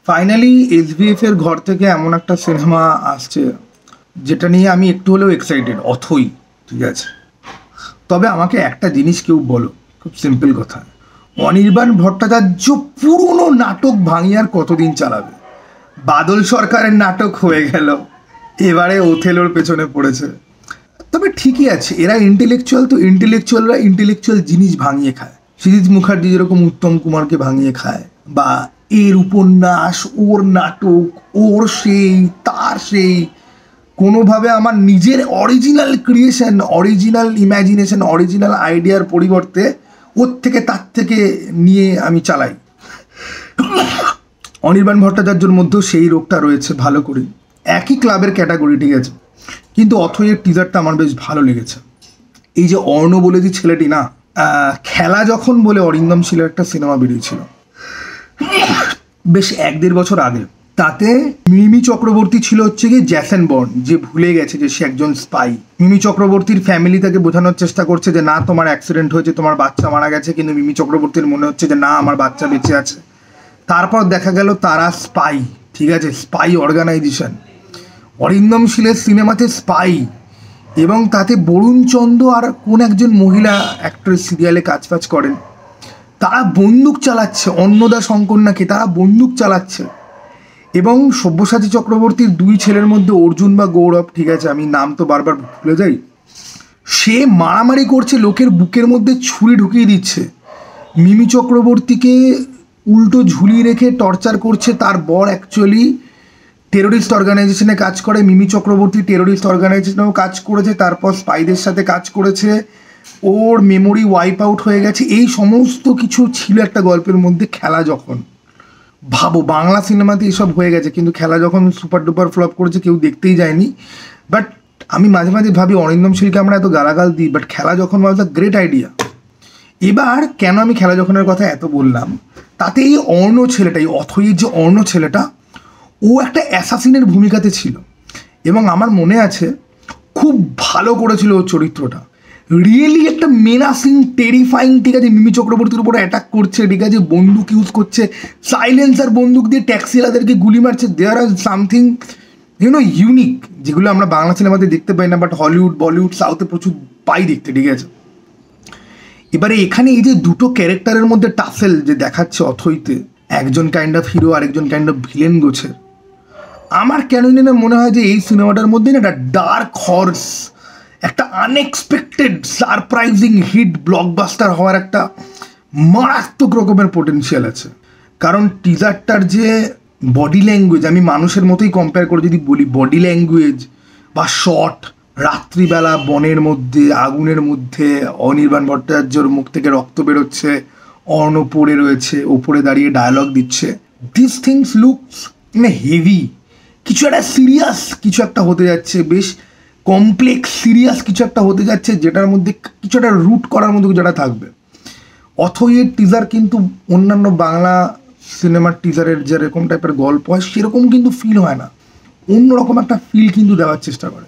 Finally SBF এর ঘর থেকে এমন একটা সিনেমা আসছে যেটা নিয়ে আমি একটু হলেও এক্সাইটেড, অথই। ঠিক আছে, তবে আমাকে একটা জিনিস কেউ বলো, খুব সিম্পল কথা, অনির্বাণ ভট্টাচার্য পুরনো নাটক ভাঙিয়ে আর কতদিন চালাবে? বাদল সরকারের নাটক হয়ে গেল, এবারে ওথেলোর পেছনে পড়েছে। তবে ঠিকই আছে, এরা ইন্টেলেকচুয়াল, তো ইন্টেলেকচুয়ালরা ইন্টেলেকচুয়াল জিনিস ভাঙিয়ে খায়। সুজিত মুখার্জি যেরকম উত্তম কুমারকে ভাঙিয়ে খায়, বা এর উপন্যাস, ওর নাটক, ওর সেই, তার সেই, কোনোভাবে আমার নিজের original creation, original imagination, original আইডিয়ার পরিবর্তে ওর থেকে তার থেকে নিয়ে আমি চালাই। অনির্বাণ ভট্টাচার্যর মধ্যেও সেই রোগটা রয়েছে ভালো করে, একই ক্লাবের ক্যাটাগরি, ঠিক আছে। কিন্তু অথইয়ের টিজারটা আমার বেশ ভালো লেগেছে। এই যে অর্ণ বলে যে ছেলেটি না, খেলা যখন বলে অরিন্দম শীলের একটা সিনেমা বেরিয়েছিল বেশ 1-1.5 বছর আগে, তাতে মিমি চক্রবর্তী ছিল হচ্ছে গিয়ে জ্যাসন বন্ড, যে ভুলে গেছে যে সে একজন স্পাই। মিমি চক্রবর্তীর ফ্যামিলি তাকে বোঝানোর চেষ্টা করছে যে না, তোমার অ্যাক্সিডেন্ট হয়েছে, তোমার বাচ্চা মারা গেছে, কিন্তু মিমি চক্রবর্তীর মনে হচ্ছে যে না, আমার বাচ্চা বেঁচে আছে। তারপর দেখা গেল তারা স্পাই, ঠিক আছে, স্পাই অর্গানাইজেশন। অরিন্দম শীলের সিনেমাতে স্পাই, এবং তাতে বরুণ চন্দ আর কোন একজন মহিলা অ্যাক্ট্রেস সিরিয়ালে কাজ করেন, তারা বন্দুক চালাচ্ছে, অন্নদা শঙ্কর নাকি, তারা বন্দুক চালাচ্ছে। এবং সব্যসাচী চক্রবর্তীর 2 ছেলের মধ্যে অর্জুন বা গৌরব, ঠিক আছে, আমি নাম তো বারবার ভুলে যাই, সে মারামারি করছে, লোকের বুকের মধ্যে ছুরি ঢুকিয়ে দিচ্ছে, মিমি চক্রবর্তীকে উল্টো ঝুলিয়ে রেখে টর্চার করছে। তার বর অ্যাকচুয়ালি টেরোরিস্ট অর্গানাইজেশনে কাজ করে, মিমি চক্রবর্তী টেরোরিস্ট অর্গানাইজেশনেও কাজ করেছে, তারপর স্পাইদের সাথে কাজ করেছে, ওর মেমোরি ওয়াইপ আউট হয়ে গেছে। এই সমস্ত কিছু ছিল একটা গল্পের মধ্যে। খেলা যখন, ভাবো, বাংলা সিনেমাতে এসব হয়ে গেছে, কিন্তু খেলা যখন সুপার ডুপার ফ্লপ করেছে, কেউ দেখতেই যায়নি। বাট আমি মাঝে মাঝে ভাবি অরিন্দম শীলকে আমরা এত গালাগাল দিই, বাট খেলা যখন ওয়াজ আ গ্রেট আইডিয়া। এবার কেন আমি খেলা যখনের কথা এত বললাম, তাতে এই অর্ণ ছেলেটা, এই অথইয়ের যে অর্ণ ছেলেটা, ও একটা অ্যাসাসিনের ভূমিকাতে ছিল, এবং আমার মনে আছে খুব ভালো করেছিল ওর চরিত্রটা। রিয়েলি একটা মেনাসিং, টেরিফাইং, ঠিক আছে, মিমি চক্রবর্তীর উপরে অ্যাটাক করছে, ঠিক আছে, বন্দুক ইউজ করছে, সাইলেন্সার বন্দুক দিয়ে ট্যাক্সিওয়ালাদেরকে গুলি মারছে। দেয়ার আর সামথিং ইউনিক, যেগুলো আমরা বাংলা সিনেমাতে দেখতে পাই না, বাট হলিউড, বলিউড, সাউথে প্রচুর পাই দেখতে, ঠিক আছে। এবারে এখানে এই যে দুটো ক্যারেক্টারের মধ্যে টাসেল যে দেখাচ্ছে অথইতে, একজন কাইন্ড অফ হিরো আর একজন কাইন্ড অফ ভিলেন গোছের, আমার কেন না মনে হয় যে এই সিনেমাটার মধ্যে না একটা ডার্ক হর্স, একটা আনএক্সপেক্টেড সারপ্রাইজিং হিট ব্লকবাস্টার হওয়ার একটা মারাত্মক রকমের পোটেনশিয়াল আছে। কারণ টিজারটার যে বডি ল্যাঙ্গুয়েজ, আমি মানুষের মতোই কম্পেয়ার করে যদি বলি, বডি ল্যাঙ্গুয়েজ বা শট, রাত্রিবেলা বনের মধ্যে, আগুনের মধ্যে, অনির্বাণ ভট্টাচার্যর মুখ থেকে রক্ত বেরোচ্ছে, অর্ণ পড়ে রয়েছে, ওপরে দাঁড়িয়ে ডায়ালগ দিচ্ছে, দিস থিংস লুকস হেভি। কিছু একটা সিরিয়াস কিছু একটা হতে যাচ্ছে, বেশ কমপ্লেক্স সিরিয়াস কিছু একটা হতে যাচ্ছে, যেটার মধ্যে কিছু একটা রুট করার মধ্যে যেটা থাকবে। অথইয়ের টিজার কিন্তু অন্যান্য বাংলা সিনেমার টিজারের যেরকম টাইপের গল্প হয় সেরকম কিন্তু ফিল হয় না, অন্যরকম একটা ফিল কিন্তু দেওয়ার চেষ্টা করে।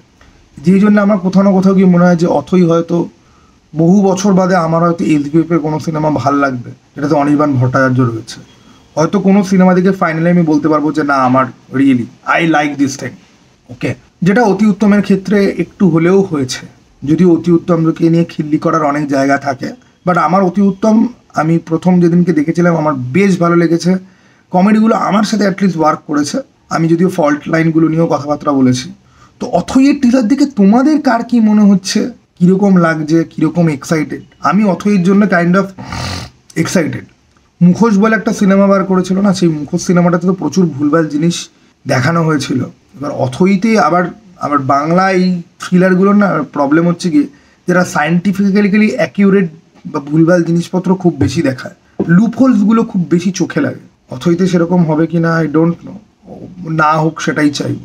যেই জন্য আমার কোথাও না কোথাও গিয়ে মনে হয় যে অথই হয়তো বহু বছর বাদে আমার হয়তো এসবিএফের কোনো সিনেমা ভাল লাগবে যেটাতে অনির্বাণ ভট্টাচার্য রয়েছে। হয়তো কোনো সিনেমা দেখে ফাইনালি আমি বলতে পারবো যে না, আমার really I like this thing, okay. যেটা অতি উত্তমের ক্ষেত্রে একটু হলেও হয়েছে, যদিও অতি উত্তমকে নিয়ে খিল্লি করার অনেক জায়গা থাকে, বাট আমার অতি উত্তম, আমি প্রথম যেদিনকে দেখেছিলাম আমার বেশ ভালো লেগেছে। কমেডিগুলো আমার সাথে অ্যাটলিস্ট ওয়ার্ক করেছে। আমি যদিও ফল্ট লাইনগুলো নিয়েও কথাবার্তা বলেছি। তো অথইয়ের টিজার দেখে তোমাদের কার কী মনে হচ্ছে, কীরকম লাগছে, কীরকম এক্সাইটেড? আমি অথইয়ের জন্য কাইন্ড অফ এক্সাইটেড। মুখোশ বলে একটা সিনেমা বার করেছিল না, সেই মুখোশ সিনেমাটাতে তো প্রচুর ভুলভাল জিনিস দেখানো হয়েছিল। এবার অথইতে আবার বাংলা এই থ্রিলারগুলোর না প্রবলেম হচ্ছে কি, যারা সায়েন্টিফিক্যালি অ্যাকিউরেট বা ভুলভাল জিনিসপত্র খুব বেশি দেখায়, লুপহোলসগুলো খুব বেশি চোখে লাগে। অথইতে সেরকম হবে কি না আই ডোন্ট নো, না হোক সেটাই চাইব।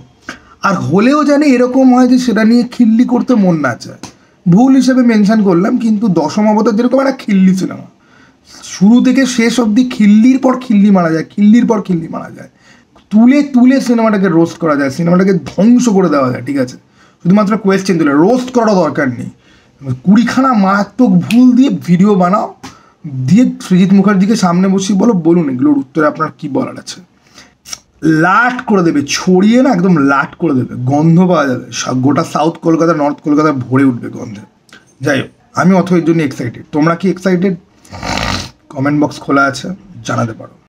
আর হলেও জানি এরকম হয় যে সেটা নিয়ে খিল্লি করতে মন না চায়। ভুল হিসেবে মেনশন করলাম, কিন্তু দশম অবতার যেরকম একটা খিল্লি সিনেমা, শুরু থেকে শেষ অবধি খিল্লির পর খিল্লি মারা যায়, খিল্লির পর খিল্লি মারা যায়, তুলে তুলে সিনেমাটাকে রোস্ট করা যায়, সিনেমাটাকে ধ্বংস করে দেওয়া যায়, ঠিক আছে। শুধুমাত্র কোয়েশ্চেন তুলে রোস্ট করার দরকার নেই, 20খানা মারাত্মক ভুল দিয়ে ভিডিও বানাও, দিয়ে সৃজিত মুখার্জিকে সামনে বসিয়ে বলুন এগুলোর উত্তরে আপনার কী বলার আছে। লাট করে দেবে, ছড়িয়ে না একদম লাট করে দেবে, গন্ধ পাওয়া যাবে, গোটা সাউথ কলকাতা নর্থ কলকাতা ভরে উঠবে গন্ধে। যাই হোক, আমি অথয়ের জন্য এক্সাইটেড। তোমরা কি এক্সাইটেড? কমেন্ট বক্স খোলা আছে, জানাতে পারো।